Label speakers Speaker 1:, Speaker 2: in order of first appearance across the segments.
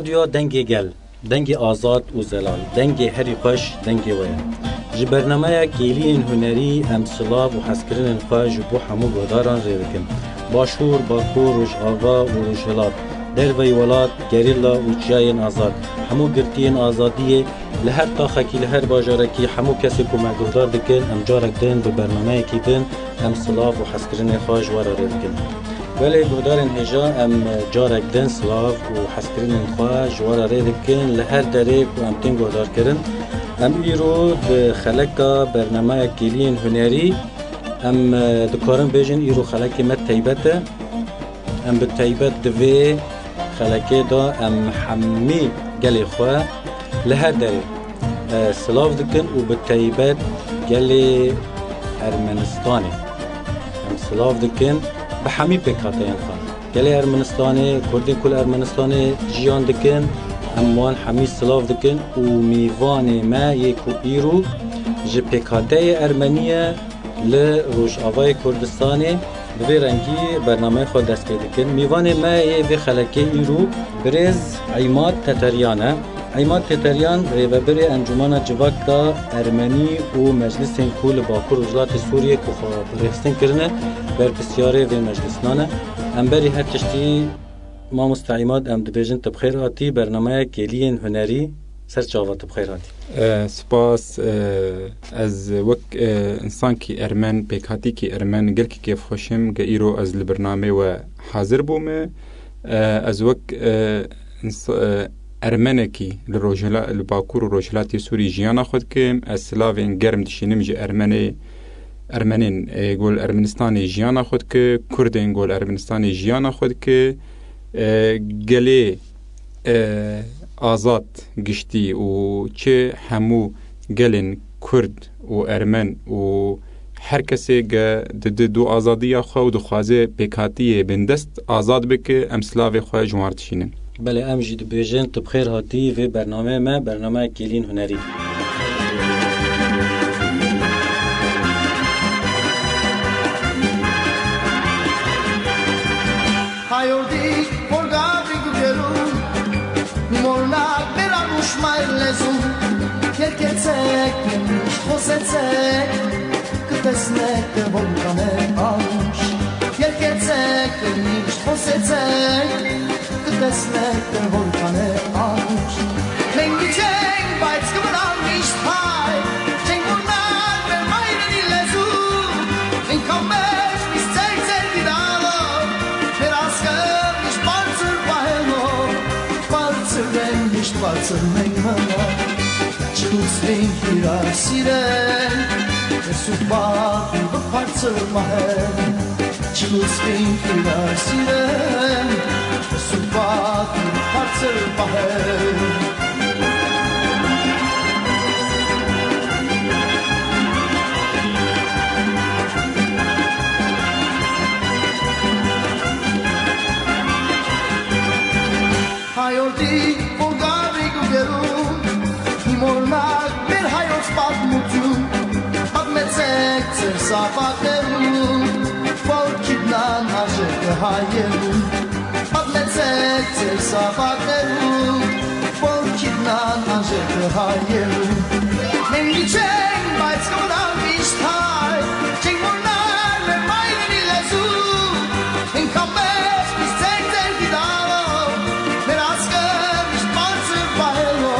Speaker 1: رادیو دنگی گل دنگی آزاد و زلال دنگی هری خوش دنگی ویا جی برنامه گیلین هنری امثلاب و حسکرین خواه جبو همو گوداران ریدکن باشور، باکور، روش آوا و روش هلات در وی ولات گریلا و جاین آزاد همو گرتین آزادیه لهر تاخکی لهر باجارکی همو کسی که مگودار دکن ام جارک دن به برنامه کی دن امثلاب و حسکرین خواه جوارا ریدکن ولی گودارن هجا ام جارک دن سلاف و حسکرین خواه جوارا ریدکن لهر دره که ام تین گودار کرن ام ایرو ده خلقا برنامه گیلین هنری ام دکارن بیجن ایرو خلقی مت تیبته ام به تیبت دوی خلقی دا ام حمی گلی خواه لهر داره سلاف دکن و به تیبت گلی ارمنستانی ام سلاف دکن به حمی پیکاته این خواه گلی ارمنستانی کردین کل ارمنستانی جیان دکن اموان حمی سلاف دکن و میوان ما یکو ایرو جه پیکاته ارمنیه لروش آوای کردستانی به رنگی برنامه خود دست پیدا کن میوان ما یه خلقه ایرو برز عیماد تتریانه عیماد تتریان ریوبر انجمان جواکا ارمنی و مجلس کول باکور وزارت سوریه که خواه برخستن کرنه بر بسیاره و مجلسنانه امبری هر تشتی ما مستعیماد ام دبیجن تبخیر آتی برنامه گیلین هنری سر چاوات بخیر آتی
Speaker 2: سپاس از وک انسان کی ارمن پیکاتی کی ارمن گل کی کیف خوشم که ایرو از البرنامه و حاضر بومه از وک ارمنه کی لروجلا الباکور روجلاتی سوری جیانا خود که از سلاوین گرم دشینم جه ارمنین گول ارمنستانی جیانا خود که کردین گول ارمنستانی جیانا خود که گلی آزاد گشتی و چه همو گلن کرد و ارمن و هر کسی که دو آزادی خواه و دخوازه پیکاتیه بندست آزاد بکه امسلاوی خواه جوارتشینن
Speaker 1: بله ام جید بیجن تبخیر هاتی و برنامه ما برنامه گیلین هنری
Speaker 3: Câtesnek volcane auși Ierchețec nici posecec Câtesnek volcane auși Lengiceng baiți că mă dau nici hai Ceng urnar pe mairenile zu În cambești nici ței vidalo Mirască nici palțul paelo Palțul ven nici palțul mengmăno Ce-ți vin hira siren Subat bu parçal mahem Çılız finkler sirem Subat bu parçal mahem Hayoldi Bulgari guberu Imolnak bir hayot spat mutu Admetsek safateru Folkidnan aşık hayeru Admetsek safateru Folkidnan aşık hayeru Nengi çeng baytskodan viştay Çeng murnar ve mayrin ilezu En kambeş biz tekten gidalo Meraskır iş balsır bahelo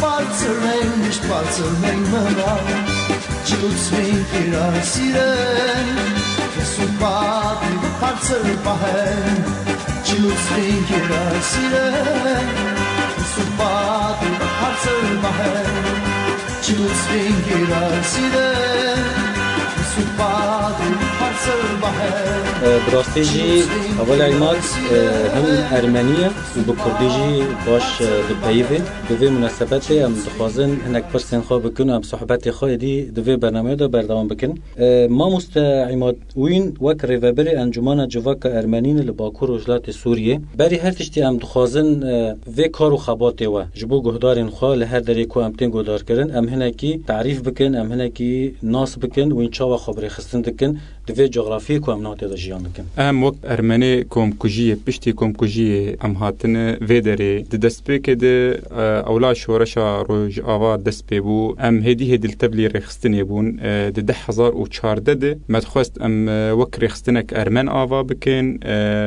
Speaker 3: Balsır neymiş balsır neymena Çılız finkler siren Subat bu parçal bahem Çılız finkler siren Subat bu parçal bahem Çılız finkler siren Subat bu parçal bahem
Speaker 1: براستیجی اول ایمات هم ارمنیه و با کردیجی باش دپیوه دوی مناسبت هم دخوازن هنک پرسین خواه بکن هم صحبت خواه دی دوی برنامه دا بردوان بکن ما مستعیمات وین وک ریوبر انجمان جواک ارمنین لباکور وجلات سوریه بری هر تشتی هم دخوازن وی کارو خباته و جبو گهدارین خواه لهر دری که هم تین گهدار کرن هم هنکی تعریف بکن هم هنکی ناس بکن و این چاوا خبری خستن دکن دوی جغرافی که هم ناته دا جیان دکن
Speaker 2: ام وقت ارمنی کمکوژی پشتی کمکوژی ام هاتن ویدری دست به که ده اولا شورشا روج آوا دست به بو ام هدی هدیل تبلی رخستنی بون ده 1014 ده مدخواست ام وقت رخستنک ارمن آوا بکن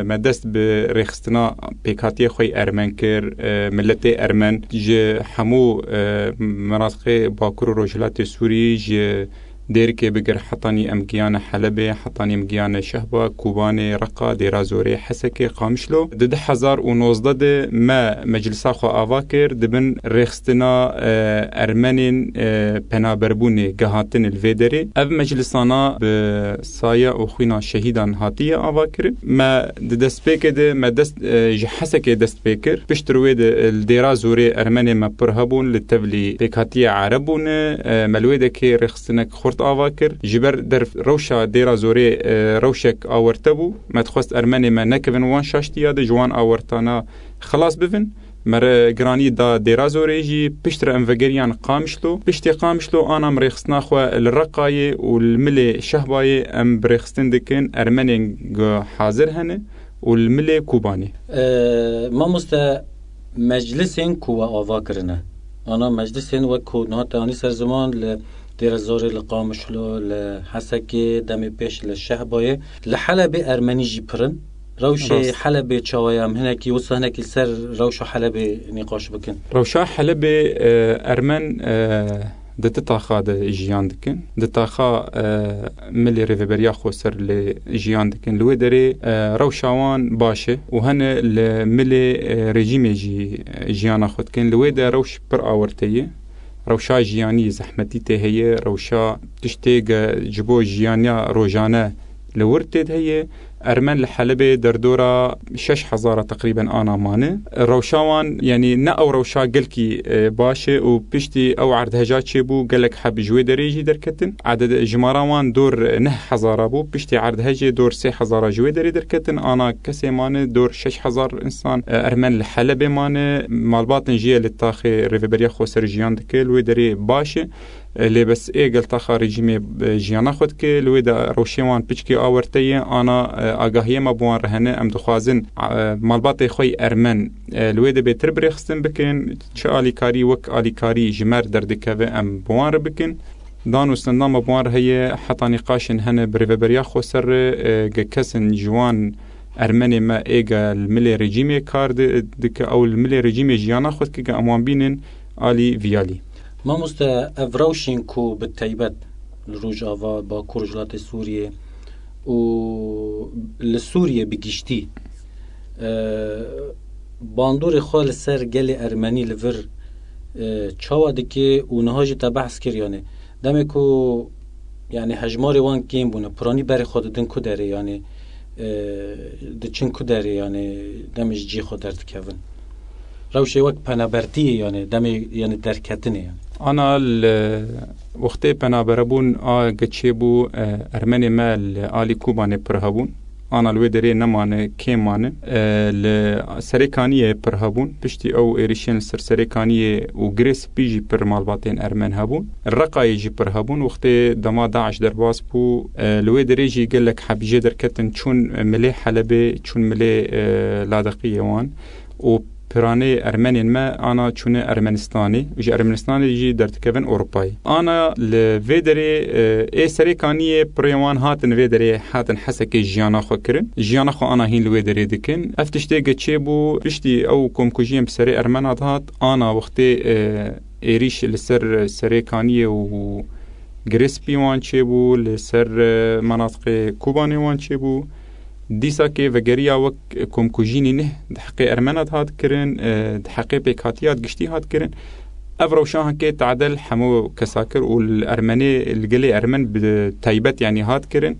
Speaker 2: مدست به رخستنا پیکاتی خوی ارمن کر ملت ارمن جه همو مناطق باکور و روجلات سوری جه ديركي بقر حطاني أمكيان حلبة حطاني أمكيان شهبة كوباني رقا ديرازوري حسكي قامشلو دد 1019 ما مجلسا خو آواكر دبن ريخستنا أرمنين بنابربوني قهاتن الفيدري أف مجلسانا بسايا وخوينا شهيدان هاتية آواكر ما دست بيكد ما دست جحسكي دست بيكر بشترويد الديرازوري أرمني ما برهبون للتبلي بيكاتية عربون ملويدكي ريخستنا خورت آواکر جبر در روشا دیرا زوری روشک آورتبو متخواست ارمنی ما نکوین وان شاشتیا ده جوان آورتانا خلاص بفن مر گرانی دا دیرا زوری جی پشتر انفجریان قامشلو پشتی قامشلو آنا مريخستنا خو الرقای و الملی شهبای ام بريخستن دکن ارمنی حاضر هنه و الملی کوبانی
Speaker 1: ما مست مجلسین کو آواکرنه آنا مجلسین و کو نهاتانی سر زمان ل دير الزوري لقامشلو لحسكي دمي بيش للشهباية لحلب أرمني جيبرن روشي حلب تشاويام هناكي وصل هناكي سر روشو حلب نقاش بكن
Speaker 2: روشا حلب أرمن دتاخا د جيان دكن دتاخا ملي ريفبريا خو سر لجيان دكن لو دري روشاوان باشه وهن الملي ريجيمي جيانا خدكن لو در روش بر اورتيه روشا جياني زحمتي هي روشا تشتيق جبو جيانيا روجانا لورتد هي أرمن لحلبة دردورة 6,000 تقريبا أنا مانه روشاوان يعني نا أو روشا قلكي باشه وبشتي أو عرض هجات شبو قلك حب جوي دريجي دركتن عدد جماراوان دور 9,000 بو بشتي عرض هجي دور 6,000 جوي دري دركتن أنا كسي مانه دور 6,000 إنسان أرمن لحلبة مانه مالباطن جيه للتاخي ريفبريا خوسر جيان دكي لوي دري باشه اللي بس قلت خارجي جيانا خود كي لويدا روشيوان بيشكي آورتي أنا آگاهی ما بوان رهنه ام دخوازن مالباطي خوي أرمن لويدا بيتر بريخستن بكن چه آليكاري وك آليكاري جمر دردكوه ام بوان ربكن دانو سندام بوان رهي حتى نقاشن هنه بريفبريا خو سر كسن جوان أرمني ما إيجا الملي رجيمي كارد دك أو الملي رجيمي جيانا خود كي أموان بينن آلي فيالي
Speaker 1: ما مست افروشين كو بالتيبت الروج آوا باكور جلات سوريا و لسوريا بگشتي باندور خال سر گل ارمني لفر چاوا دكي و نهاج تبحث كريانه دمكو يعني هجماري وان كيم بونه پراني بري خوددن كو داري يعني دچن كو داري يعني دمج جي خود درد كون روشي وقت پنابرتي يعني دمي يعني دركتنه يعني
Speaker 2: أنا وقتی پنابربون گچیبو ارمنی مال آلی کوبانه پرهبون أنا الودري نمانه كيمانه لسريكانية پرهبون پشتی أو إيريشين سرسريكانية وغريس بيجي پر مالباتين أرمن هبون الرقاي جي پرهبون وقتی دما داعش درباس بو الودري جي قلك حبيجي دركتن چون ملي حلبة چون ملي لادقية وان و پرانه ارمنین ما انا چونه ارمنستانی و ارمنستانی جی درتکون اروپایی انا لویدری ای سریکانی پریوان هاتن ویدری هاتن حسکی جیانا خو کرن جیانا خو انا هین لویدری دکن افتشته گچه بو پشتی او کمکوجیم سری ارمنات هات انا وقتی ایریش لسر سریکانی و گریسپی وان چه بو لسر مناطق کوبانی وان چه بو دیسا که وگریا وک کمکوژینی نه دحقی ارمنات هات کرن دحقی پیکاتیات گشتی هات کرن افروشان که تعدل حمو کساکر والارمنی الجلي ارمن بتایبت يعني هات کرن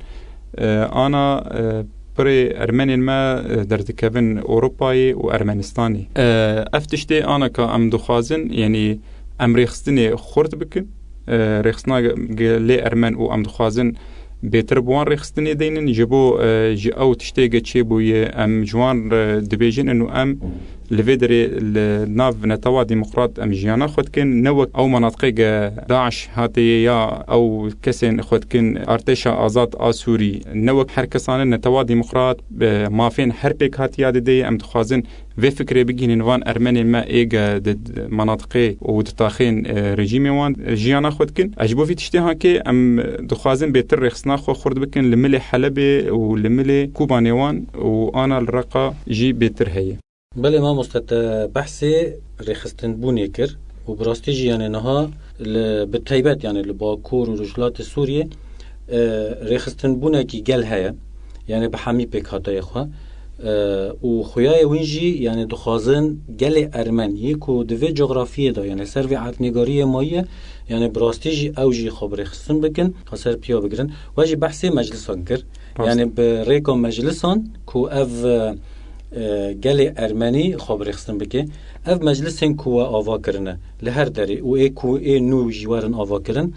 Speaker 2: انا بري ارمنين ما درتكفن اوروباي وارمنستاني افتشتي انا كام دخازن يعني امريخستني خورت بكن ريخسنا جلي ارمن وام دخازن بيتر بوان ريخستني دينن جبو جي او تشتيغ تشي بوي ام جوان دبيجن انه ام لفيدري الناف نتوا ديمقراط ام جيانا خود كن نوك او مناطق داعش هاتي يا او كسن خود كن ارتشا ازاد اسوري نوك حركسان نتوا ديمقراط ما فين حربك هاتي دي ام تخازن في فكرة بجين وان أرمني ما إيجا ضد مناطقي ودتاخين رجيمي وان جيانا خود كن أجبو في تشتيها كي أم دخازن بيتر رخصنا خو خورد بكن لملي حلبي ولملي كوباني وان وأنا الرقا جي بيتر هي
Speaker 1: بله ما مستت بحثي رخصتن بوني كر وبراستي جياني نها بالتايبات يعني لباكور ورجلات سوريا رخصتن بوني كي قال هيا يعني بحمي بك هاتا يخوا و خویای وینجی یعنی دخوازن گل ارمنی کو دوی جغرافیه دا یعنی سروی عتنگاری مایه یعنی براستیجی اوجی خبر خستن بکن خسر پیا بگرن واجی بحثی مجلسان کر یعنی به ریکا مجلسان کو اف گل ارمنی خبر خستن بکه اف مجلسن کو آوا کرنه لهر داری و ای کو ای نو جوارن آوا کرن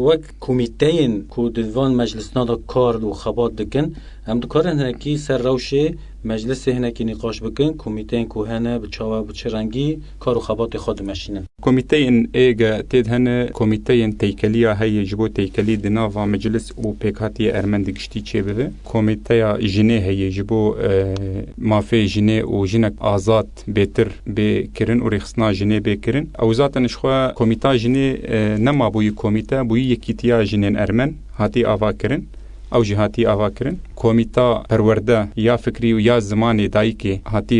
Speaker 1: وک کمیتین کو دوان مجلسنا دا کار و خبات دکن هم دکارن هنکی سر روشه مجلس هنکی نقاش بکن کمیتین کو هنه بچاوا بچرنگی کار و خبات خود مشینن
Speaker 2: کمیتین ایگا تید هنه کمیتین تیکلیا هی جبو تیکلی دناوا مجلس و پیکاتی ارمن دگشتی چه بده کمیتیا جنه هی جبو مافی جنه و جنک آزاد بهتر بکرن و رخصنا جنه بکرن او ذاتن شخوا کمیتا جنه نما بوی کمیتا بوی یکیتیا جنین ارمن هاتی آوا کرن او جهاتی آوا کرن کمیتا پرورده یا فکری و یا زمانی دایی که هاتی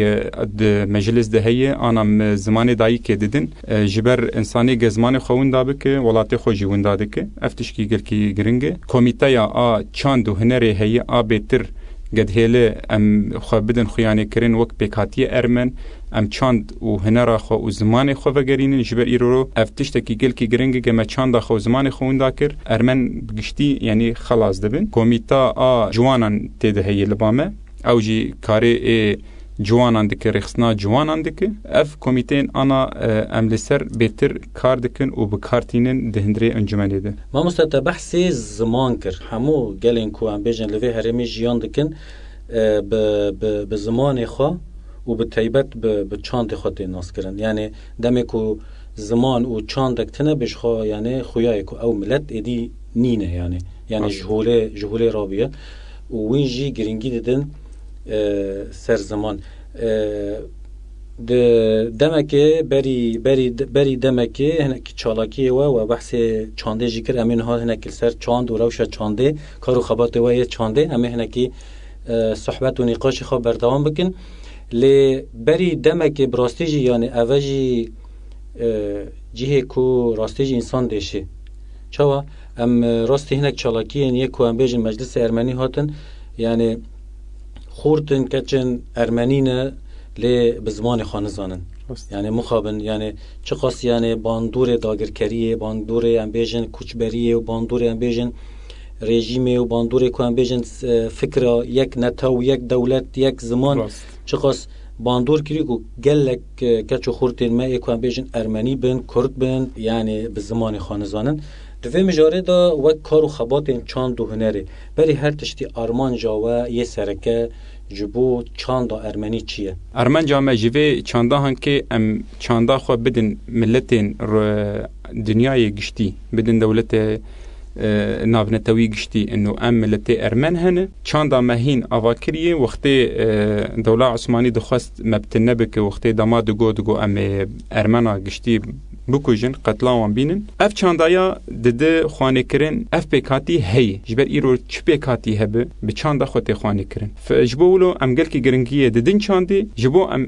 Speaker 2: مجلس ده هیه آنم زمانی دایی که دیدن جبر انسانی گزمانی خوون دابه که ولاتی خوشی وون داده که افتشکی گرکی گرنگه کمیتا یا چاند و هنری هیه بهتر قد هيله ام خو بدن خيانه كرين وك بكاتيه ارمن ام چاند و هنرا خو و زمان خو وگرين جبر ايرو افتشتكي گل كي گرنگ گما چاند خو زمان خو انداكر ارمن بگشتي يعني خلاص دبن كوميتا جوانان تده هي لبامه او جي كاري جوانان دکه رخصنا جوانان دکه اف کمیتین آنا املسر بهتر کار دکن و بکارتینن دهندری انجمنی ده
Speaker 1: ما مستت بحثی زمان کر همو گلین کو ام بیجن لوی هرمی جیان دکن به زمان خو و به تایبت به چاند خود ناس کرن یعنی دمی کو زمان و چاند دکتنه بش خو یعنی خویای کو او ملت ادی نینه یعنی جهوله رابیه و وینجی گرینگی دیدن سر زمان دمکه بری دمکه هنک چالاکی و بحث چانده جیکر امین ها هنک سر چاند و روش چانده کارو خبات و یه چانده همه هنکی صحبت و نقاش خواب بردوام بکن لی بری دمکه براستیجی یعنی اوجی جیه کو راستیجی انسان دیشه چوا ام راستی هنک چالاکی یه کو ام بیجن مجلس ارمنی هاتن یعنی خورتن کچن ارمنینه لی بزمان خانزانن یعنی مخابن یعنی چه قاس یعنی باندور داگرکریه باندور امبیجن کوچبریه و باندور امبیجن رژیمه و باندور کو امبیجن فکر یک نتاو یک دولت یک زمان چه قاس باندور کری کو گلک کچو خورتن ما کو امبیجن ارمنی بن کرد بن یعنی بزمان خانزانن دوی مجاره دا وک کار و خبات این چاند و هنره بری هر تشتی آرمان جاوه یه سرکه جبو چاند ارمنی چیه؟
Speaker 2: ارمن جامعه جوی چانده هنکه ام چانده خواه بدن ملتین دنیای گشتی بدن دولت نابنتوی گشتی انو ام ملت ارمن هنه چانده مهین آواکریه وقتی دوله عثمانی دخواست مبتنه بکه وقتی دما دگو ام ارمنا گشتی بکوژن قتلاوان بینن اف چاندایا دده خوانه کرن اف پیکاتی هی جبر ایرو چ پیکاتی هبه به چاندا خوته خوانه کرن فجبولو ام گل کی گرنگیه ددن چاندی جبو ام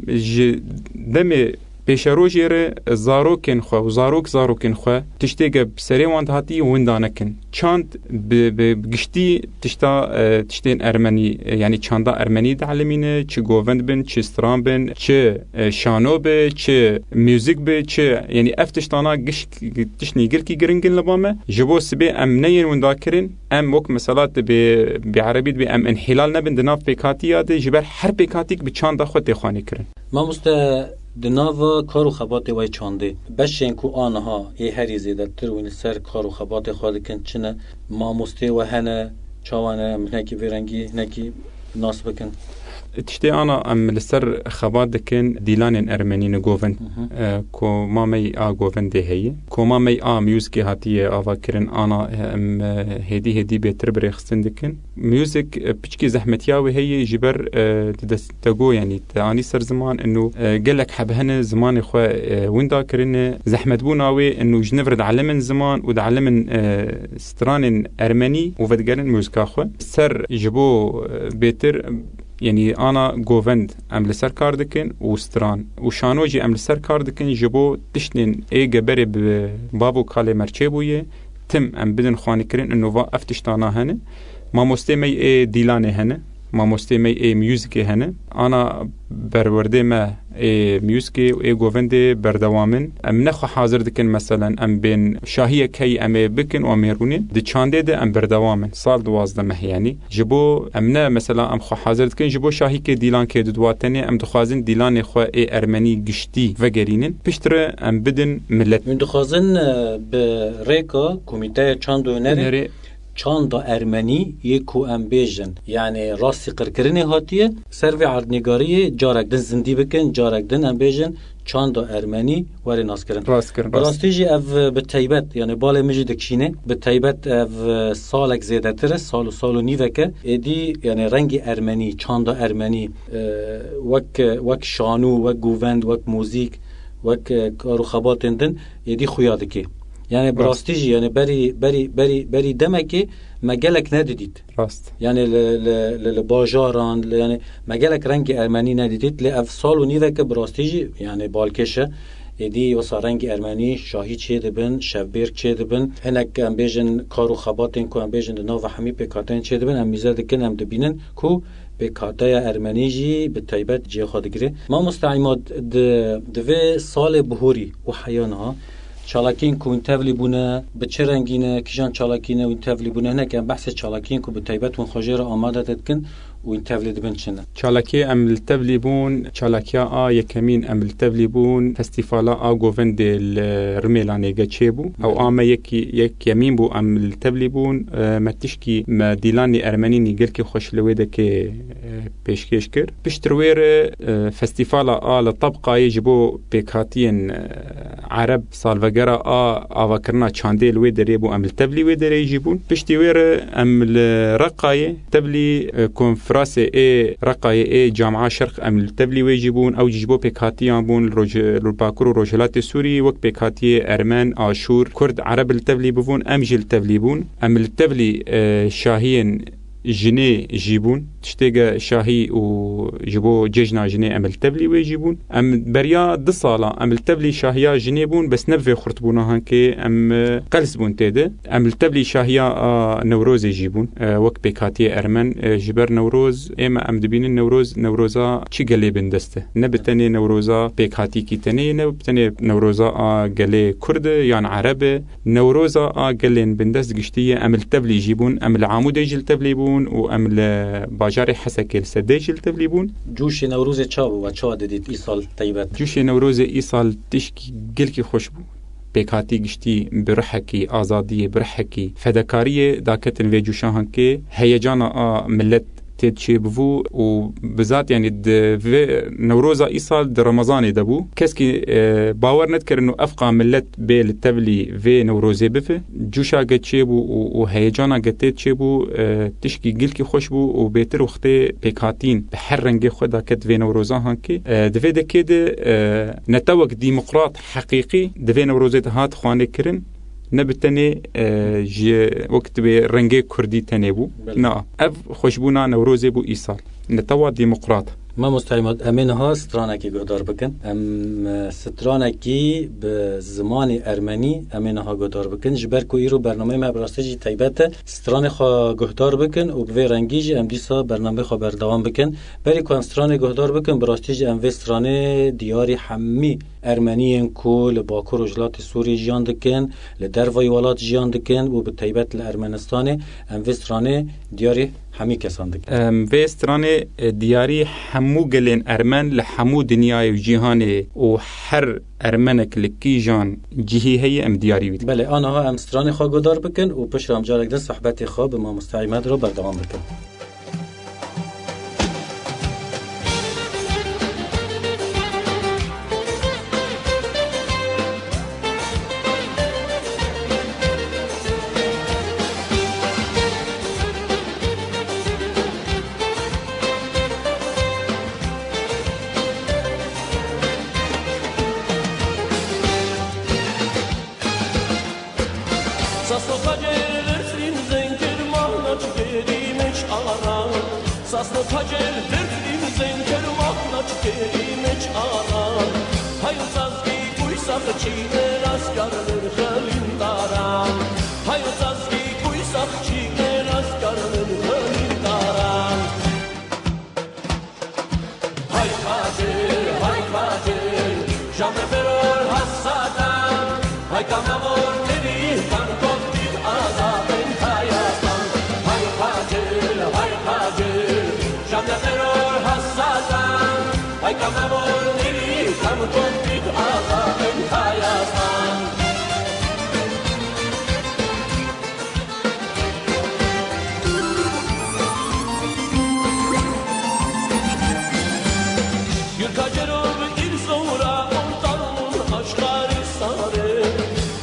Speaker 2: دم پیشروجیره زاروکن خو زاروکن خو تشتیگه سری وان هاتی وندانکن چاند بگشتی تشتین ارمنی یعنی چاندا ارمنی تعلمینه چه گووند بن چه استرام بن چه شانو به چه میوزیک به چه یعنی افتشتانا گش تشنیگر کی گرنگن لبامه جبو سبی ام نین ونداکرین ام وک مثالات به عربی به ام انحلال نبن دناف پیکاتی یاده جبر هر پیکاتیک به چاندا خود خانه کرن
Speaker 1: ما دناوا کارو خبات وای چانده بشین کو آنها ای هری زیده تر وین سر کارو خبات خود کن چنه ما مسته و هنه چاوانه نکی ورنگی نکی ناس بکن
Speaker 2: تشتي أنا أم لسر خبات دكن ديلان أرمنين جوفن كو ما مي جوفن ده هي كو ما مي ميوزك هاتية أفكرن أنا أم هدي بيتر بريخستن دكن ميوزك بيشكي زحمتياوي هي جبر تدستجو يعني تاني سر زمان إنه قالك حبهنا زمان إخوة وين ذاكرنا زحمت بوناوي إنه جنفرد علمن زمان ودعلمن ستران أرمني وفدقرن ميوزك أخوة سر جبو بيتر يعني أنا جوفند أم لسر كاردكن وستران وشانوجي أم لسر كاردكن جبو تشنين جبري بابو كالي مرچبويه تم أم بدن خواني كرين إنه افتشتانا هنه ما مستمي ديلاني هنه ما مستمي ميوزيكي هنه أنا برورده ما ميوزيكي جوفندي بردوامن أم نخو حاضر دكن مثلا أم بين شاهية كي أم بكن وأميرونين دي چانده ده أم بردوامن صال 12 مه يعني جبو أمنا مثلا أم خو حاضر دكن جبو شاهي كي ديلان كي دودواتني أم دخوازن ديلان خو أرمني گشتي وگرينين پشتر أم بدن ملت
Speaker 1: من دخوازن بريكا كوميتايا چاندو نري چاندا ارمنی یکو ام بیجن یعنی راستی قرکرینی هاتیه سروی عردنگاری جارک دن زندی بکن جارک دن ام بیجن چاندا ارمنی وری ناس کرن راستی جی اف به تایبت یعنی بالا میجی دکشینه به تایبت اف سالک زیاده تره سال و نیوه که ایدی یعنی رنگ ارمنی چاندا ارمنی وک شانو وک گووند وک موزیک وک کارو خباتن دن ایدی خویاده که يعني براستيجي يعني بري دمكي مجالك نديد
Speaker 2: راست
Speaker 1: يعني لباجاران يعني مجالك رنگي ارمني نديد لافصال ونيذك براستيجي يعني بالكشه دي وصا رنگي ارمني شاهي چه دبن شبير چه دبن هناك ام بيجن كارو خباتين كو ام بيجن نو حمي بكاتين چه دبن ام ميزه دكن ام دبينن كو بكاتايا ارمنيجي بالتايبت جي خادگري ما مستعمد دوه سال بهوري وحيانها چالاکین کو انتولی بونه به چه رنگینه کیجان چالاکینه و انتولی بونه نه که بحث چالاکین کو به تایبت اون خوجه را آماده تدکن و انتولی دبن چنه
Speaker 2: چالاکی ام التولی بون چالاکیا یکمین ام التولی بون فستیوالا گووند الرملانه گچبو او آما یک یمین بو ام التولی بون متشکی مدیلانی ارمنی نیگل که خوش لویده که پیشکش کر پشترویر فستیوالا لطبقه یجبو بکاتین عرب سالفجرا آواکرنا چانده لوی دری بو ام التبلی وی دری جیبون پشتی ویر ام الرقایه تبلی کنفرانس رقایه جامعه شرق ام التبلی وی جیبون او جیبو پیکاتیان بون باکور روجلات سوری وک پیکاتی ارمن آشور کرد عرب التبلی بون ام جل تبلی بون ام التبلی شاهین جني جيبون تشتيجا شاهي وجبو ججنا جني أمل تبلي ويجيبون أم بريا دصالة أمل تبلي شاهيا جنيبون بس نبفي خرطبونا هنكي أم قلسبون تيدا أمل تبلي شاهيا نوروز يجيبون وك بيكاتي أرمن جبر نوروز إما أم دبين نوروزا چي قلي بندسته نبتني نوروزا بيكاتي كيتني نبتني نوروزا قلي كرد يعني عربي نوروزا قلين بندست قشتية أمل تبلي يجيبون أمل عامود يجل تبلي بون وأم باجار حسكيل سديجل تبليبون
Speaker 1: جوش نوروز چاو و چا ددید ای سال طيبت
Speaker 2: جوش نوروز ای سال تشكي گلكي خوشبو بيكاتي گشتي برحكي آزادية برحكي فدكارية داكتن في جوشان كي هيجانا ملت تشي بفو وبذات يعني نوروزا إيصال رمضان دبو كسكي باور نذكر إنه أفقى ملت بالتبلي في نوروزي بفه جوشا قد شيبو وهيجانا قد تشيبو تشكي قلكي خوشبو وبيتر وقتي بيكاتين بحرنجي خدا كد في نوروزا هانكي دفي دكيد نتوك ديمقراط حقيقي دفي نوروزي هات خواني كرن نبتني جي وقت برنجي كردي تنبو نا أف خوشبونا نوروزي بو إيصال نتوا ديمقراط
Speaker 1: ما مستعمد امنها سترانکی گدار بکن ام سترانکی به زمان ارمنی امنها گدار بکن جبر کو ایرو برنامه مبرستجی تایبت ستران خو گدار بکن و به رنگیج ام دیسا برنامه خو بردوام بکن بری کو ستران گدار بکن براستیج ام وستران دیاری حمی ارمنیان کو لباکو رجلات سوری جان دکن لدروای ولات جان دکن و به تایبت لارمنستان ام وستران دیاری حمی کسان دکن
Speaker 2: وستران دیاری حمو گلین ارمن لحمو دنیای و جهانی و هر ارمنک لکی جان جهی هی ام دیاری بید.
Speaker 1: بله آنها ام ستران خواه گدار بکن و پشت رام جارک دن صحبت خواه به ما مستعیمت رو بردوام بکن.
Speaker 4: Sasno kacel dertlim zenker mahnaç gerimeç aran Sasno kacel dertlim zenker mahnaç gerimeç aran Hayır sazgi kuysak çiğner askarlar halindaran Hayır sazgi kuysak çiğner askarlar halindaran Hay kacel, jamais veror hasadan Hay kamamor neri kan koptit azaben hayatan Hay kacel, jamais veror hasadan Hay kamamor neri kan koptit azaben hayatan Yurkacerov il sonra onların aşkları sarı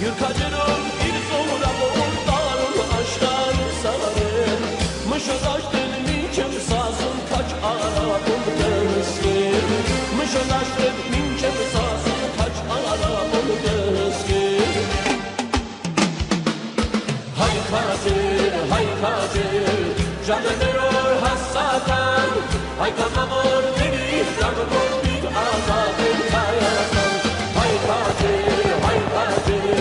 Speaker 4: Yurkacerov il sonra onların aşkları sarı Mışıdaştın minçem sazın kaç arabın gözgür Mışıdaştın minçem sazın kaç arabın gözgür Hay kacil, jamais veror hasadan Hay kamamor neri kan koptit azaben hayatan Hay kacil,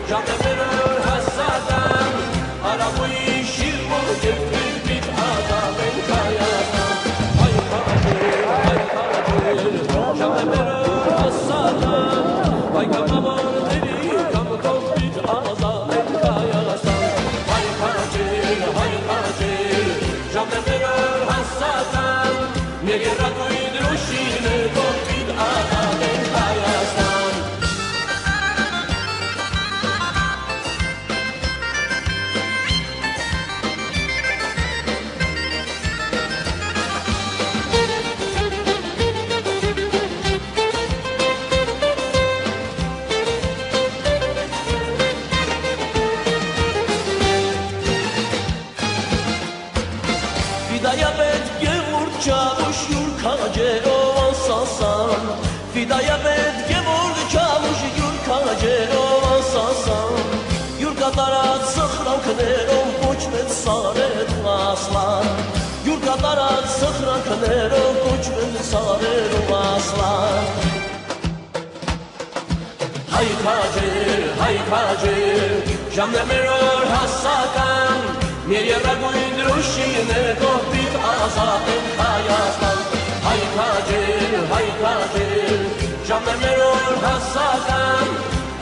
Speaker 4: jamais veror hasadan Arabayı şirmur getir bit azaben hayatan Hay kacil, jamais veror hasadan Hay kamamor neri kan koptit azaben hayatan Hay kacil, jamais veror hasadan Nereye rakoyin roşine koptit azaben hayatan Fidaya bet gevur çavuş yurkace ovan sasan Fidaya bet gevur çavuş yurkace ovan sasan Yurkatara sıhran knerom koçmet saret aslan Yurkatara sıhran knerom koçmet saret aslan Hay kacil, jamais veror hasadan Nereye rakoyin roşine koptit azaben hayatan Hay kacil, jamais veror hasadan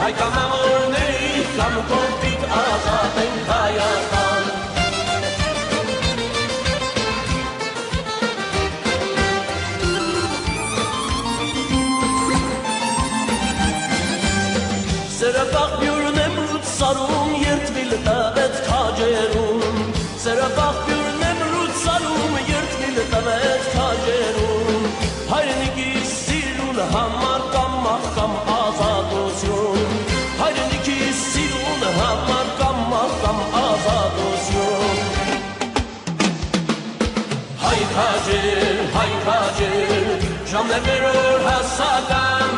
Speaker 4: Hay kamamor neri kan koptit azaben hayatan Serapak bir nemrut sarum yırtvil davet kacerun Serapak bir nemrut sarum yırtvil davet kacerun Hayrniki silun hamar kam mahkam azad olsun Hayrniki silun hamar kam mahkam azad olsun Hay kacil, jamais veror hasadan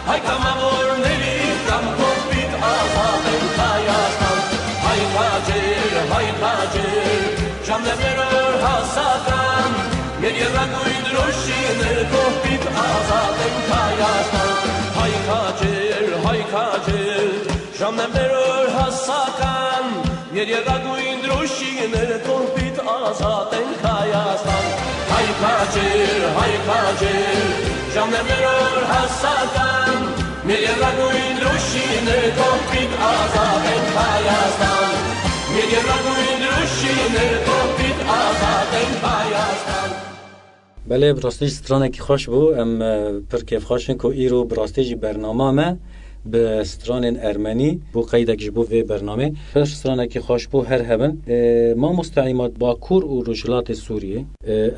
Speaker 4: Hay kamamor neri kan koptit azaben hayatan Hay kacil, jamais veror hasadan Nereye rakoyin roşine koptit azaben hayatan Hay kacil, jamais veror hasadan Nereye rakoyin roşine koptit azaben hayatan Hay kacil, jamais veror hasadan Nereye rakoyin roşine koptit azaben hayatan Nereye rakoyin roşine koptit azaben hayatan
Speaker 1: بله براستی سترانه کی خوش بو ام پر کیف خوشن کو ایرو براستی جی برنامه ما به ستران ارمنی بو قیدک جبو و برنامه پر سترانه کی خوش بو هر هبن ما مستعیمات باکور و رجلات سوریه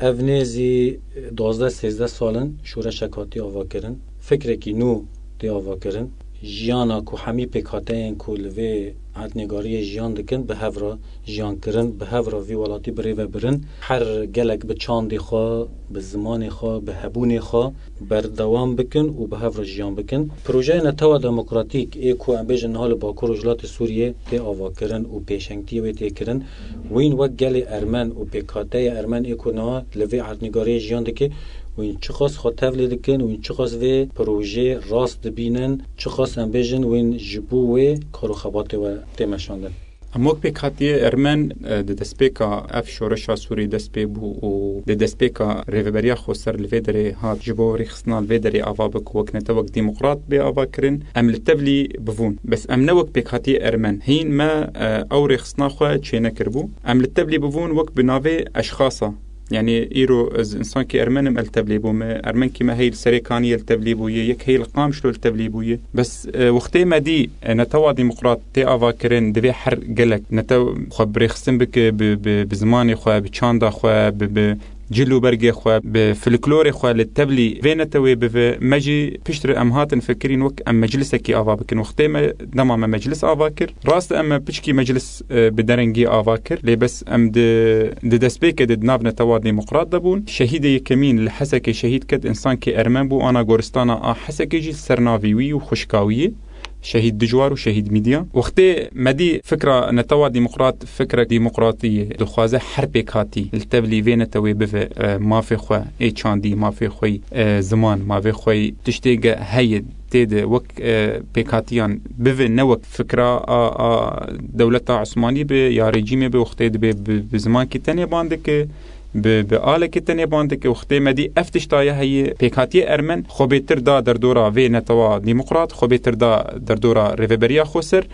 Speaker 1: اونیزی 12-13 سالن شورش شکاتی آوا کرن فکر کی نو دی آوا کرن جیانا کو همی پکاتین کو لوی عدنگاری جیان دکن به هفرا جیان کرن به هفرا وی ولاتی بری و برن هر گلک به چاندی خواه به زمان خواه به هبون خواه بردوام بکن و به هفرا جیان بکن پروژه نتوا دموکراتیک ای کو ام بیجن حال باکور رجلات سوریه تی آوا کرن و پیشنگتی و تی کرن وین وقت گل ارمن و پکاته ارمن ای کو نا لوی عدنگاری جیان دکه و این چخواست خود تفلی دکن و این چخواست وی پروژه راست بینن چخواست ام بیجن و این جبو وی کارو خبات و تیمشاندن
Speaker 2: اموک پیکاتی ارمن د دسپیکا اف شورشا سوری دسپی بو و د دسپیکا ریوبریا خوسر لویدری هات جبو ریخسنا لویدری آوا بک وکنتا وک ديمقراط بی آوا کرن ام لتبلی بفون بس ام نوک پیکاتی ارمن هین ما او ریخسنا خو چینه کربو ام لتبلی بفون وک بناوی اشخاصا يعني إيرو إنسان كي أرمن التبليبو ما أرمن كي ما هي السريكانية التبليبوية يك هي القام شلو التبليبوية بس وقتي ما دي نتوا ديمقراط تي أفاكرين دبي حر قلك نتوا خبري خصم بك بزماني خوا بچاندا خوا جلو برگه خو به فلکلور خو لتبلی وینتوی به مجی پشتر امهات نفکرین وک ام مجلس کی آوا بکن وقتی ما دما مجلس آوا کر راست ام پچکی مجلس بدرنگی آوا کر لی بس ام د دسبیک د ناب نتوا ديمقراط دبون شهید یکمین الحسک شهید کد انسان کی ارمن بو انا گورستانا حسک جی سرناوی و خوشکاوی شهيد دجوار وشهيد ميديا وقتي مدي فكرة نتوا ديمقراط فكرة ديمقراطية دخوازة حربي كاتي التبلي فينا توي بف ما في خوا اي چاندي ما في خوي زمان ما في خوي تشتيق هاي تيد وك بيكاتيان بف نوك فكرة دولة عثمانية يا ريجيمي بوقتي بزمان كي تاني باندك بآله که تنه بانده که وقتی مدی افتش تایه هی پیکاتی ارمن خوبیتر دا در دورا وی نتوا ديمقراط خوبیتر دا در دورا ریوبریا خوسر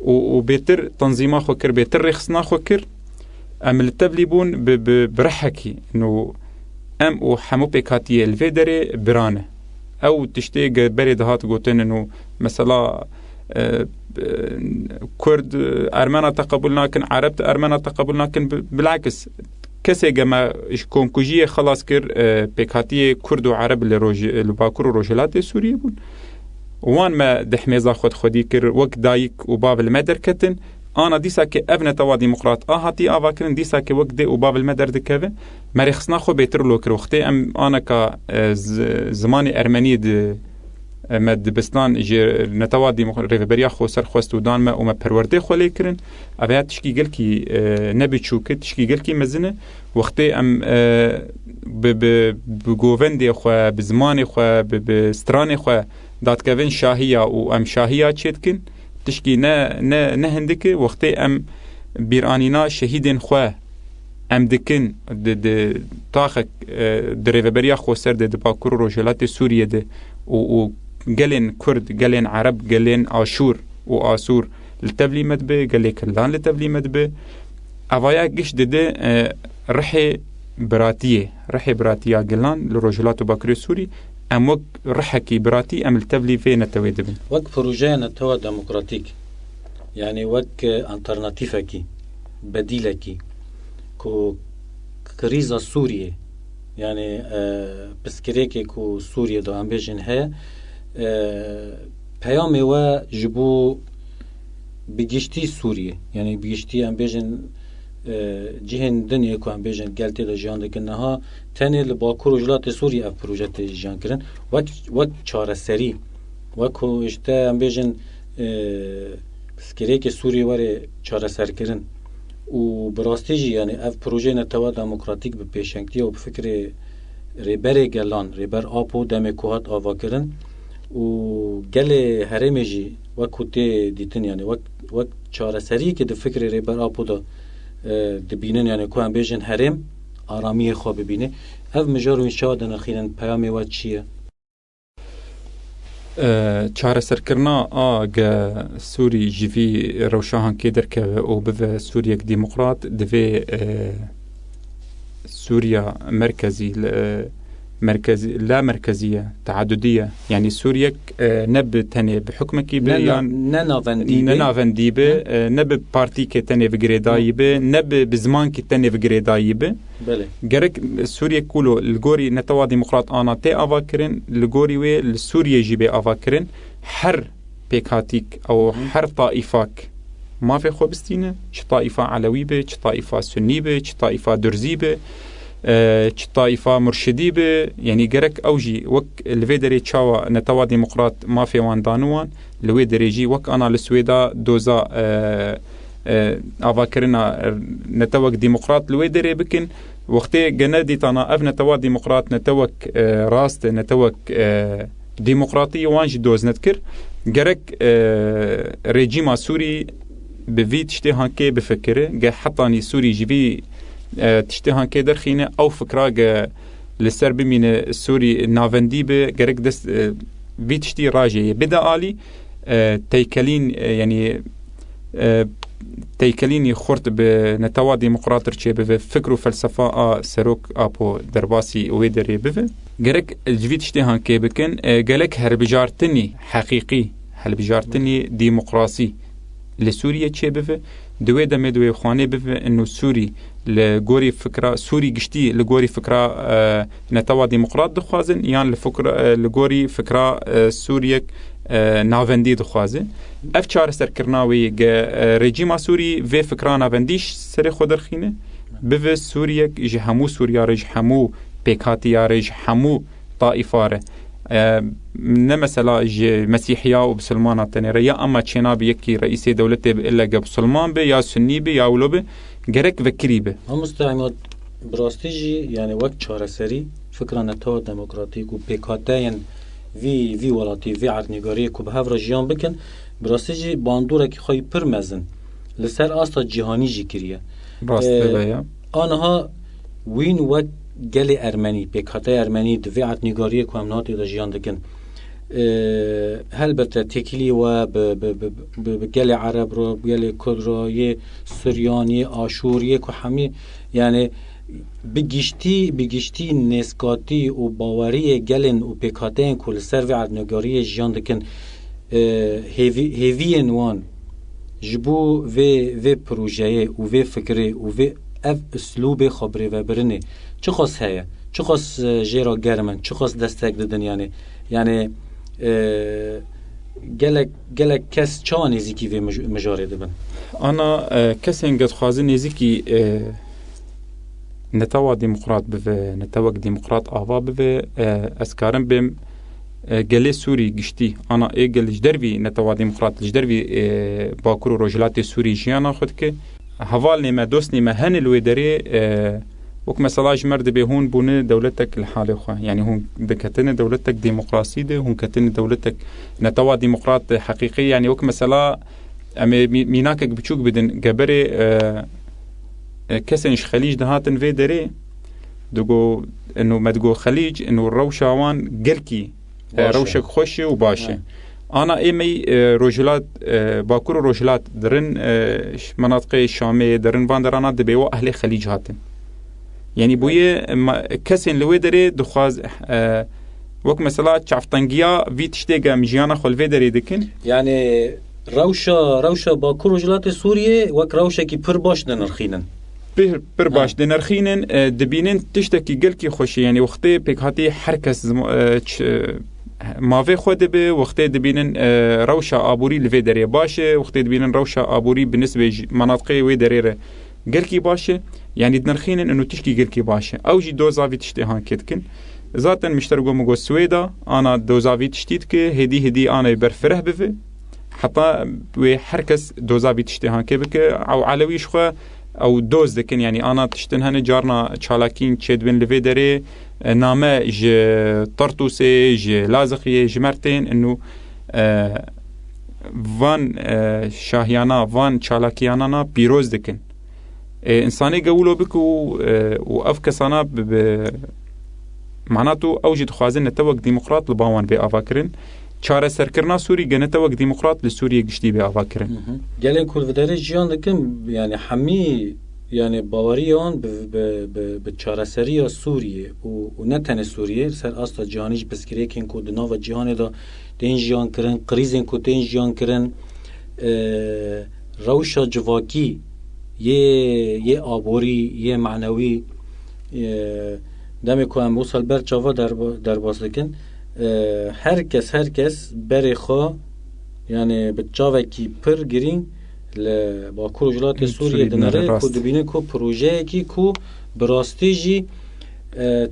Speaker 2: و بیتر تنظیما خو کر بیتر رخصنا خو کر عمل تبلیبون برحکی انه ام و حمو پیکاتی الوی داره برانه او تشتی بری دهات گوتن انه مثلا كرد ارمنا تقبلنا كن عرب ارمنا تقبلنا كن بالعكس کسی گما کنکوژی خلاص کر پیکاتی کرد و عرب لباکور و روجلات سوریه بون وان ما دحمیزا خودی کر وقت دایک و باب المدر کتن آنا دیسا که ابن توا ديمقراط هاتی آوا کرن دیسا که وقت دی و باب المدر دکوه مریخصنا خو بیتر لو کر وقتی ام آنا که زمان ارمنی مد بستان نتوا ديمقراط ریوبریا خوسر خوست ودان ما و ما پرورده خلی کرن اوه تشکی گل کی نبی چوکه تشکی گل کی مزنه وقتی ام بگووندی خو بزمان خو بستران خو داد کوین شاهیا و ام شاهیا چیتکن تشکی نه هندکه وقتی ام بیرانینا شهیدن خو ام دکن د تاخک ریوبریا خوسر د باکور روجلات سوریه ده و قلن كرد قلن عرب قلن آشور وآسور لتبلي مدبه قلن كلان لتبلي مدبه أفايا قش دده رحي براتية قلان لرجلات باكري سوري أم وق رحكي براتي أم لتبلي في نتوي دبن
Speaker 1: وق بروجه نتوى ديمقراطيك يعني وق انترناتيفكي بديلكي كو كريزة سورية يعني بسكريكي كو سوريا دو ام بيجن هي پیام و جبو بگشتی سوریه یعنی بگشتی ام بيجن جهن دنیا کو ام بيجن گلتی د جان دکنه ها تنه لباکور وجلات سوریه اف پروژه جان کرن وقت چاره سری وقت اشته ام بيجن بسكريكي سوریه وره چاره سر کرن و براستیجی یعنی اف پروژه نتوا دموکراتیک به پیشنگتی و به فکر ریبر گلان ریبر آپو دم کوهات آوا کرن و گل هرمجی وقتی دیتن یعنی وقت چاره سری که د فکر ریبر آپو دا دبینن یعنی کو هم بیجن هرم آرامی خواب ببینه اف مجارو انشاء دن اخیرا پیامی و چیه
Speaker 2: چاره سرکرنا آگه سوری جوی روشاهان که درکه او به سوریه ديمقراط دوی سوريا مركزي لا مركزية تعددية يعني سوريا نب تاني بحكمك ننافنديبه نب بارتي كتاني بغريدايبه نب بزمان كتاني بغريدايبه جرك سوريا كله الجوري نتوا ديمقراط أنا تي أفاكرين الجوري وي السوريا جيبه أفاكرين حر پیکاتیک او هر طائفاک ما في خوبستينه چه طائفه علوي به چه طائفه سني به چه طائفه درزي به چه طائفه مرشدي به يعني جرك اوجي وك الفيدري تشاوا نتوا ديمقراط ما في وان دانوان لوي دريجي وك انا لسويدا دوزا افاكرنا نتوك ديمقراط لوي دري بكن وقتي جندي تانا اف نتوا ديمقراط نتوك راست نتوك ديمقراطي وانج دوز نذكر جرك ريجيما سوري بفيت تشتهان كي بفكره جا حطاني سوري جبي تشتهان كي درخينه او فكره جا لسر بمين سوري نافندي بجرك دست فيت تشتي راجي بدا آلي تيكلين يعني تيكليني خورت بنتوا ديمقراطر چه بفكر وفلسفه سروك ابو درباسي ويدري بف جرك الجفيت تشتهان كي بكن جالك هربجارتني حقيقي هربجارتني ديمقراطي لسوريا چه بفه دوی دمه دوی خانه بفه انو سوری لگوری فکره سوری گشتی لگوری فکره نتوا ديمقراط دخوازن یان لگوری فکره سوریک ناوندی دخوازه اف چار سرکرناوی رژیم سوری و فکره ناوندیش سر خود رخینه بفه سوریک جهمو سوریا رج همو پیکاتی رج همو طائفاره نه مثلا مسیحیا و مسلمان تنره یا اما چنا به یکی رئیس دولت به الا گب مسلمان به یا سنی به یا اولو به گرک وکری به
Speaker 1: هم مستعمد براستیجی یعنی وقت چهار سری فکرانه تا دموکراتیک و پیکاتین وی ولاتی وی عرنگاری کو به هفر جیان بکن براستیجی باندوره که خواهی پر مزن لسر آستا جهانی جی کریه آنها وین وقت گل ارمنی پیکاته ارمنی دوی عرنگاری کو هم نهاتی دا جیان دکن هلبته تکیلی و به گل عرب رو گل کرد رو یه سریانی آشوریه که همی یعنی بگیشتی نسکاتی و باوری گلن و پیکاتین کل سر و عرنگاری جیان دکن هیوین وان جبو و پروژه و فکره و اف اسلوب خبره و برنه چه خاص هیا چه خاص جیرا گرمن چه خاص دستک دادن یعنی گلک کس چه نزیکی و مجاره دبن
Speaker 2: انا کسی انگد خوازه نزیکی نتوا ديمقراط بفه نتوك ديمقراط آوا بفه اسكارم بهم گلی سوری گشتی انا ایگل جدروی نتوا ديمقراط جدروی باکور روجلات سوری جیانا خود که حوال نیمه دوست نیمه هن الویدری وك مثلا مرد بهون بونه دولتك الحالة خوا يعني هون دكتن دولتك ديمقراطية ده هون كتن دولتك نتوا ديمقراط حقيقي يعني وك مثلا ميناكك بتشوك بدن جبري كسنش خليج دهاتن في دري دقو انه ما تقول خليج انه الروشاوان قركي روشك خوشي وباشي انا ايمي روجلات باكور روجلات درن مناطق الشامية درن باندرانات دبيو اهل خليج هاتن يعني بويه كسن لوي دري دخواز وك مثلا چافتنگيا في تشتيگا مجيانا خل في دري دكن
Speaker 1: يعني روشا باكور روجلات سوريا وك روشا كي پر باش دنرخينن
Speaker 2: پر باش دنرخينن دبينن تشتكي گلكي خوشي يعني وقتي بك هاتي حركس ماوي خود به وقتي دبينن روشا ابوري لفي دري باشه وقتي دبينن روشا ابوري بالنسبه مناطقي وي دري گلكي باشه يعني دنرخينن انه تشكي گلكي باشه او جي دوزافي تشتهان كتكن ذاتن مشترقو مگو سويدا انا دوزافي تشتيت كه هدي انا برفره بفي حتى وي حركس دوزافي تشتهان كبك او علويش خو او دوز دكن يعني انا تشتنهن جارنا چالاكين چدبن لفي دري نامه ج طرطوسي ج لازقيه جمرتين انه وان شاهيانا وان چالاكيانا بيروز دكن انساني قولو بك وافكسانا معناته اوجد خوازن نتوك ديمقراط لباوان بي افاكرن چاره سرکرنا سوری گنتوک ديمقراط لسوريا گشتي بي افاكرن
Speaker 1: گلن كل وداري جيان دكن يعني حمي يعني باوريان به چاره سري سوريا ونتن سوريا سر اصلا جهانيش بسكري كن كود نوو جهان دا دين جيان کرن قريزن كو دين جيان کرن روشا جواكي یه آبوری یه معنوی دمی که هم بوصل بر چاوا در باز لکن هر کس بری خواه yani بتجاوه کی پر گرین لباکو رجلات سوریه دنره کو دبینه کو پروژه کی کو براستی جی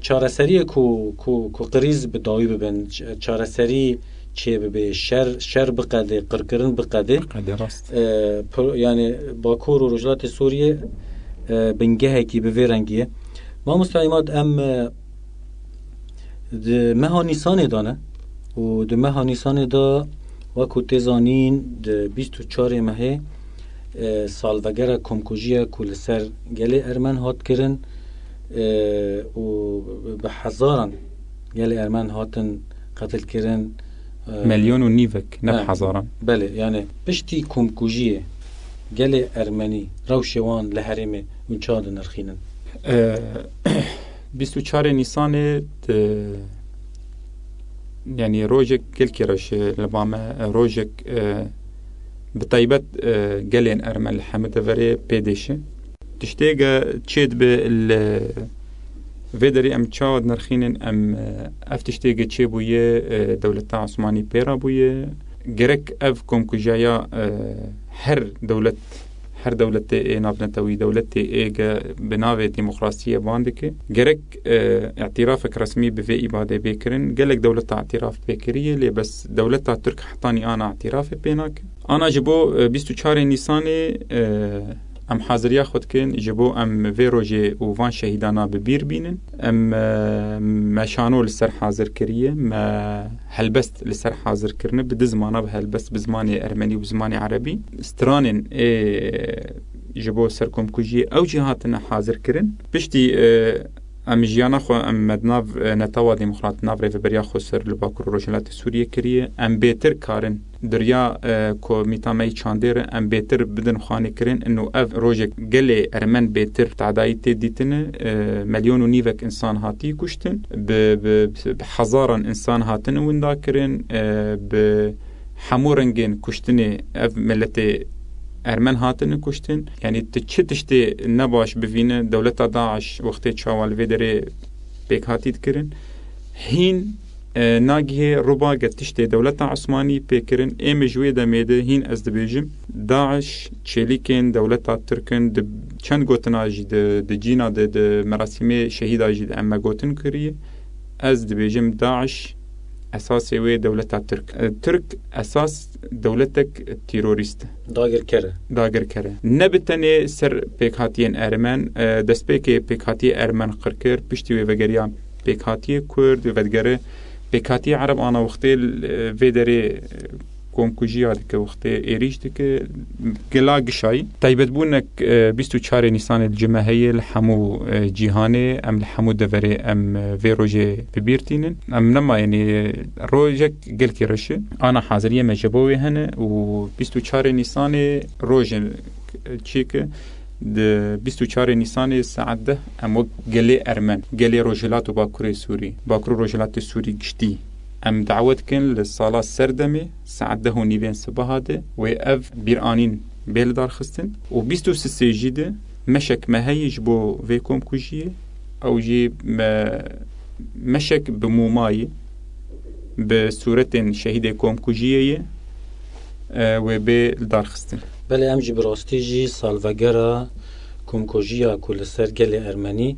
Speaker 1: چارەسەریە کو قریز بداوی ببن چارەسەری چێ ببێ شەر بقەدێ قڕکردن بقەدێ yani باکۆر و ڕۆژهەڵاتی سووریە بنگەهێکی بڤێ رەنگیە مامۆستا ئەم مەها نیسانێدا ne و di meha Nîsanê da wekû tê zanîn di 24 mehê salvegera komkujiya ku li ser gelê Ermen hat kirin û bi hezaran gelê Ermen hatin qetil kirin
Speaker 2: مليون ونيفك نه حزاران
Speaker 1: بله yani piştî komkujiyê gelê Ermenî rewşê wan li herêmê hûn ça dinirxînin
Speaker 2: 24 Nîsanê يعني روجك كل كرش لبامة روجك بطيبت قلين أرمل حمد فري بيديش تشتيجا تشيد بال فيدري أم تشاود نرخين أم أفتشتيجا تشيبوية دولة عثماني بيرا بوية جرك أف كوم كجايا هر دولة نابنتوي دولة إيجا بناوي ديمقراطية باندك جرك اعترافك رسمي بفي إبادة بيكرن جلك دولة اعتراف بيكرية لي بس دولة ترك حطاني أنا اعتراف بينك أنا جبو 24 نيساني ام حاضریا خود کن جبو ام ویروجی و وان شهیدانا ببیر بینن ام مشانو لسر حاضر کریه ما هلبست لسر حاضر کرنه بده زمانه به هلبست بزمانی ارمنی و بزمانی عربی استرانن جبو سرکم کجی او جهاتنا حاضر کرن بشتی ام جیانا خو ام مدناو نتاوا ديمقراط ناف ريف بريا خسر لباكور روجلات سوريا كريه ام بيتر كارن دريا كوميتا مي چاندير ام بيتر بدن خاني كرين انه اف روجك قلي ارمن بيتر تعدايتي ديتن مليون ونيفك انسان هاتي كشتن بحزارا انسان هاتن وين كرين بحمورنجين كشتني اف ملتي ارمن هاتن کشتن یعنی تشتی نباش ببینه دولت داعش وقتی چاوال ویدره بیک هاتید کرن هین ناگه ربا گتشتی دولت عثمانی پیکرن ام جوی دمیده هین از دبیجم داعش چلیکن دولت ترکن چند گوتناجی د جینا د مراسم شهیداجی اما گوتن کریه از دبیجم داعش اساس وی دولت ترک اساس دولتك تيروريست داگر كره نبتني سر بيكاتين ارمن دست بيكاتي ارمن قركر بشتي وغريا بيكاتي كورد وغدغره بيكاتي عرب انا وقتي فيدري كومكوجيا دك وقتي ايريش دك جلاغ شاي طيبت بونك 24 نيسان الجماهير الحمو جيهاني ام الحمو دفري ام فيروجي ببيرتين ام نما يعني روجك قال كرش انا حاضريه مجبوي هنا و 24 نيسان روج تشيك د 24 نيسان ساعده ام قالي ارمن قالي روجلات وباكوري سوري باكور روجلات سوري جدي ام دعوت كن للصلاة سردمي ساعده نيفين سبهاده وأف بيرانين بيلدار خستن و 26 جيده مشك ما هيج بو فيكم كوجيه او جي مشك بموماي بصورة شهيدة كوم كوجيه و بيلدار خستن
Speaker 1: بله ام جي براستي جي سالفاگرا كوم كوجيه كل سرگل ارمني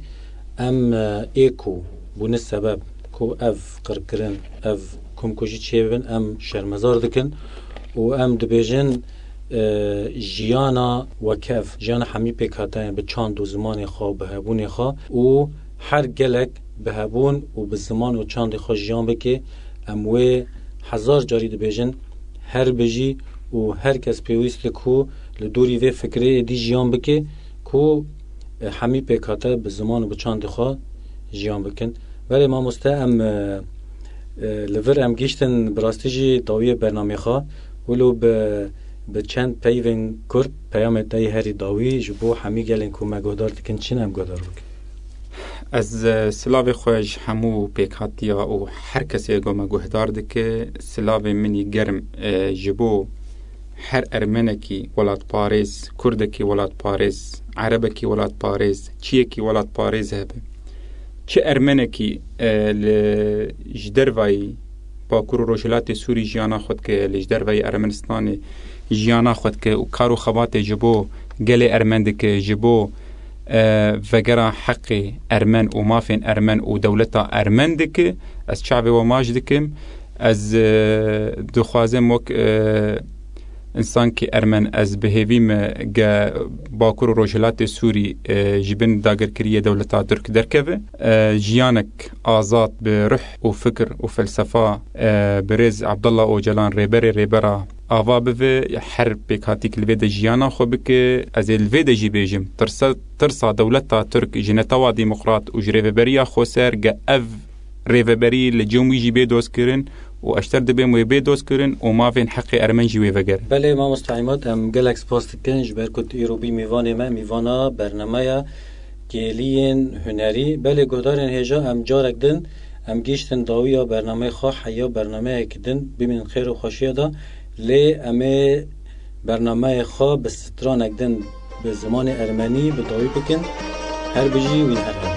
Speaker 1: ام ايكو بون السبب کو اف قرکرن اف کمکوجی چیون ام شرمزار دکن و ام دبیجن جیانا وکف جیانا همی پیکاتن به چند و زمان خواه به هبون خواه و هر گلک به هبون و به زمان و چند خواه جیان بکه اموی 1000 جاری دبیجن هر بجی و هر کس پیویست کو لدوری و فکره دی جیان بکه کو همی پیکاته به زمان و به چند خواه جیان بکن ولی ما مستعم لور ام گیشتن براستیجی داوی برنامه خواه ولو به چند پیوین کرد پیام دای هری داوی جبو همی گلین که مگودار دکن چین هم گودار بک
Speaker 2: از سلاو خوش همو پیکاتیا و هر کسی گو مگودار دکه سلاو منی گرم جبو هر ارمنکی ولاد پاریز کردکی ولاد پاریز عربکی ولاد پاریز چیکی ولاد پاریز هبه چه ارمنکی لجدروی باکور و روجلات سوری جیانا خود که لجدر وی ارمنستان جیانا خود که و کارو خبات جبو گل ارمند که جبو وگرا حق ارمن و مافین ارمن و دولتا ارمند که از شعب و ماجد کم از دخوازم وک انسان که ارمن از بهویم باکور و روجلات سوری جبن داگر کریه دولتا ترک درکوه جیانک آزاد به روح و فکر و فلسفه برز عبدالله اوجلان ریبرا آوا به حرب بکاتی که الوید جیانا خو بکه از الوید جی بیجم ترسا دولتا ترک جنتوا دیمقراط و جریبریا خوسر گه اف ریبری لجومی جی بی دوست کرن و اشتر دبیم و بی دوست کرن و ما فین حق ارمن جی وگر.
Speaker 1: بله ما مستعیمات هم گلکس پاست کنج برکت ایروبی میوانا برنامه گیلین هنری بله گودارن هجا هم جارک دن هم گیشتن داویا برنامه خواه حیا برنامه کدن ببین خیر و خوشیه دا لی امه برنامه خواه بسترانک دن به زمان ارمنی به داوی بکن هر بجی وین هر همی.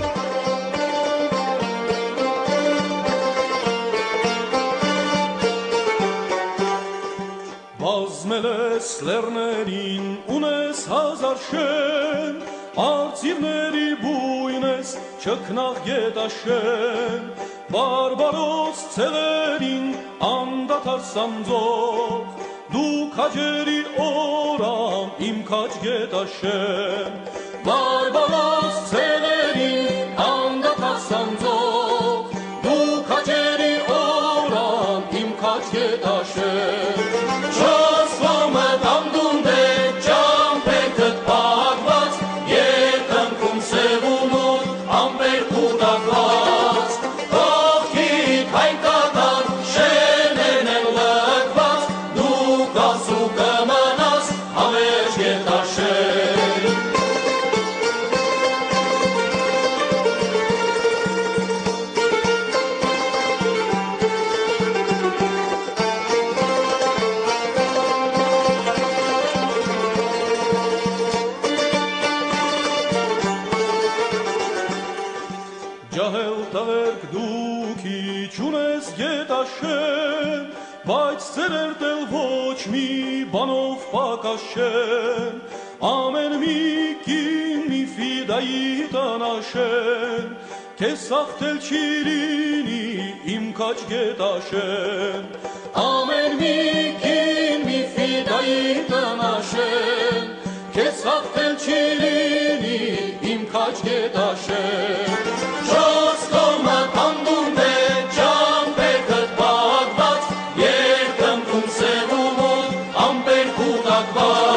Speaker 5: Սլերներին ունես հազար շեն, արծիվների բույնես չքնաղ գետաշեն, բարբարոս ցեղերին անդադար սամձող, դու քաջերի օրամ իմ քաջ գետաշեն, բարբարոս ցեղերին անդադար սամձող, դու քաջերի օրամ իմ քաջ գետաշեն, ամեն մի կին մի ֆիդայի տնաշեն քեզ սախտել չի լինի իմ քաջ գետաշեն ամեն մի կին մի ֆիդայի տնաշեն քեզ սախտել չի լինի իմ քաջ գետաշեն շոս կոմա կանդում է ճամպեքդ բաղված երկնքում սևումոտ ամպեր կուտակված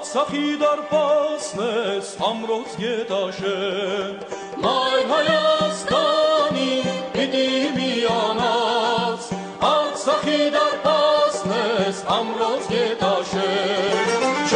Speaker 5: Սախիդար պասնես ամրոց գետաշեն Մայր Հայաստանի պիտի միանաս Արդ սախիդար պասնես ամրոց գետաշեն